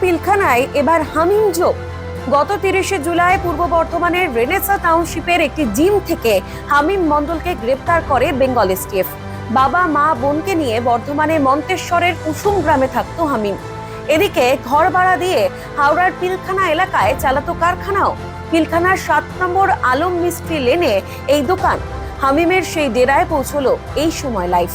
পিলখানায় এবার হামিম যোগ। গত 30শে জুলাই পূর্ব বর্ধমানের রেনেসা টাউনশিপের একটি জিম থেকে হামিম মণ্ডলকে গ্রেপ্তার করে বেঙ্গল এসটিএফ। বাবা মা বোনকে নিয়ে বর্ধমানের মন্তেশ্বরের কুসুম গ্রামে থাকতো হামিম। এদিকে ঘর ভাড়া দিয়ে হাওড়ার পিলখানা এলাকায় চালাতো কারখানাও। পিলখানার 7 নম্বর আলম মিস্ত্রি লেনে এই দোকান। হামিমের সেই ডেরায় পৌঁছলো এই সময় লাইভ।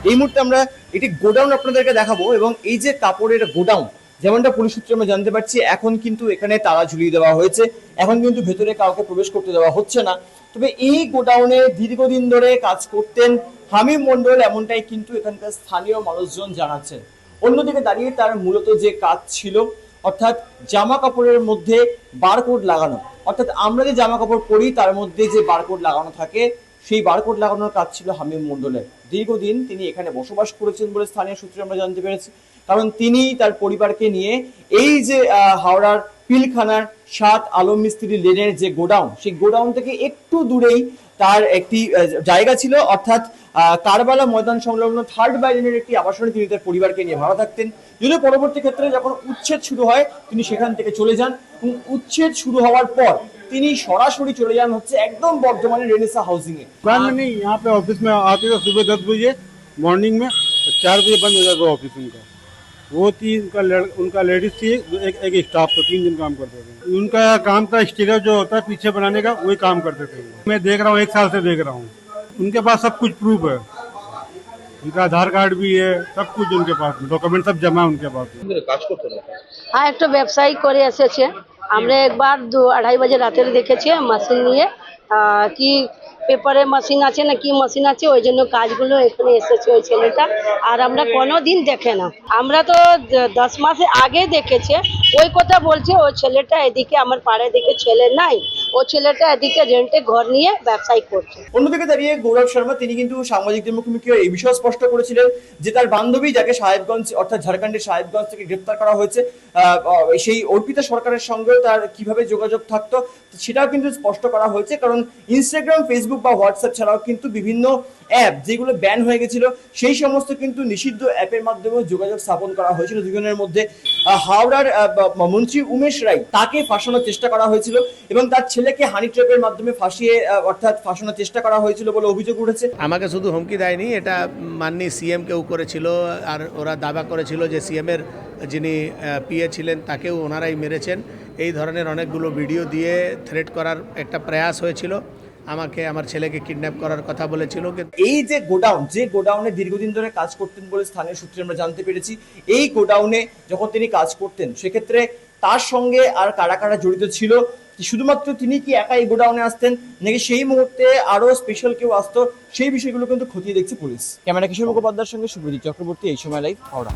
এই মুহূর্তে আমরা একটি গোডাউন আপনাদেরকে দেখাবো এবং এই যে কাপড়ের গোডাউন, যেমনটা পুলিশ সূত্রে আমরা জানতে পারছি, এখন কিন্তু এখানে তালা ঝুলিয়ে দেওয়া হয়েছে। এখন কিন্তু ভেতরে কাউকে প্রবেশ করতে দেওয়া হচ্ছে না। তবে এই গোডাউনে দীর্ঘদিন ধরে কাজ করতেন হামিম মণ্ডল, এমনটাই কিন্তু এখানকার স্থানীয় মানুষজন জানাচ্ছেন। অন্যদিকে দাঁড়িয়ে তার মূলত যে কাজ ছিল, অর্থাৎ জামা কাপড়ের মধ্যে বারকোড লাগানো, অর্থাৎ আমরা যে জামা কাপড় পরি তার মধ্যে যে বারকোড লাগানো থাকে, সেই বারকোড লাগানোর কাজ ছিল হামিম মণ্ডলের। দীর্ঘদিন তিনি এখানে বসবাস করেছেন বলে স্থানীয় সূত্রে আমরা জানতে পেরেছি। কারণ তিনি তার পরিবারকে নিয়ে এই যে হাওড়ার পিলখানার 7 আলম মিস্ত্রি লেনের যে গোডাউন, সেই গোডাউন থেকে একটু দূরেই তার একটি জায়গা ছিল, অর্থাৎ কারবালা ময়দান সংলগ্ন 3rd বাইলেনের একটি আবাসনে তিনি তার পরিবারকে নিয়ে ভাড়া থাকতেন। যদিও পরবর্তী ক্ষেত্রে যখন উচ্ছেদ শুরু হয় তিনি সেখান থেকে চলে যান এবং উচ্ছেদ শুরু হওয়ার পর তিনি সরাসরি চলে যান হচ্ছে একদম বর্ধমানের রেনেসা হাউसिंग এ। नहीं, यहाँ पे ऑफिस में आते थे सुबह 10 बजे मॉर्निंग में, 4 बजे बंद हो जाता ऑफिस उनका। वो उनका लेडीज थी, एक स्टाफ था, 3 दिन काम करते थे। उनका काम था स्टीकर जो होता है पीछे बनाने का, वही काम करते थे। मैं देख रहा हूँ, 1 साल से देख रहा हूँ। उनके पास सब कुछ प्रूफ है, उनका आधार कार्ड भी है, सब कुछ उनके पास, डॉक्यूमेंट सब जमा उनके पास। হ্যাঁ, একটা ব্যবসায়ী করে এসেছে। আমরা একবার 2-2:30 বাজে রাতে দেখেছি মেশিন নিয়ে, কি পেপারে মেশিন আছে না কি মেশিন আছে, ওই জন্য কাজগুলো এখানে এসেছে ওই ছেলেটা। আর আমরা কোনোদিন দেখে না, আমরা তো 10 মাস আগে দেখেছে। ওই কথা বলছে ওই ছেলেটা এদিকে আমার পাড়ায় দিকে ছেলে নাই, ও ছেলেটা এদিকে রেন্টে ঘর নিয়ে ব্যবসায়ী করছে। অন্যদিকে দাঁড়িয়ে গৌরব শর্মা তিনি কিন্তু সাংবাদিকদের মুখোমুখি এই বিষয় স্পষ্ট করেছিলেন যে তার বান্ধবী, যাকে সাহেবগঞ্জ অর্থাৎ ঝাড়খণ্ডের সাহেবগঞ্জ থেকে গ্রেপ্তার করা হয়েছে, সেই অর্পিতা সরকারের সঙ্গে তার কিভাবে যোগাযোগ থাকতো সেটাও কিন্তু স্পষ্ট করা হয়েছে। কারণ ইনস্টাগ্রাম, ফেসবুক বা হোয়াটসঅ্যাপ ছাড়াও কিন্তু বিভিন্ন অ্যাপ যেগুলো ব্যান হয়ে গেছিল, সেই সমস্ত কিন্তু নিষিদ্ধ অ্যাপের মাধ্যমে যোগাযোগ স্থাপন করা হয়েছিল দুজনের মধ্যে। হাওড়ার মন্ত্রী উমেশ রায়, তাকে ফাঁসানোর চেষ্টা করা হয়েছিল এবং তার ছেলেকে হানি ট্র্যাপের মাধ্যমে ফাঁসিয়ে অর্থাৎ ফাঁসানোর চেষ্টা করা হয়েছিল বলে অভিযোগ উঠেছে। আমাকে শুধু হুমকি দেয়নি, এটা মাননীয় সিএম কেউ করেছিল। আর ওরা দাবা করেছিল যে সিএমের যিনি পিএ ছিলেন তাকেও ওনারাই মেরেছেন। এই ধরনের অনেকগুলো ভিডিও দিয়ে থ্রেট করার একটা প্রয়াস হয়েছিল। আমাকে আমার ছেলেকে কিডন্যাপ করার কথা বলেছিল। এই যে গোডাউন, যে গোডাউনে দীর্ঘদিন ধরে কাজ করতেন বলে স্থানীয় সূত্রে আমরা জানতে পেরেছি, এই গোডাউনে যখন তিনি কাজ করতেন সেক্ষেত্রে তার সঙ্গে আর কারা কারা জড়িত ছিল, শুধুমাত্র তিনি কি একা এই গোডাউনে আসতেন নাকি সেই মুহূর্তে আরো স্পেশাল কেউ আসতো, সেই বিষয়গুলো কিন্তু খতিয়ে দেখছে পুলিশ। ক্যামেরা কিশোর মুখোপাধ্যায়ের সঙ্গে সুব্রজিৎ চক্রবর্তী, এই সময় লাইভ, হাওড়া।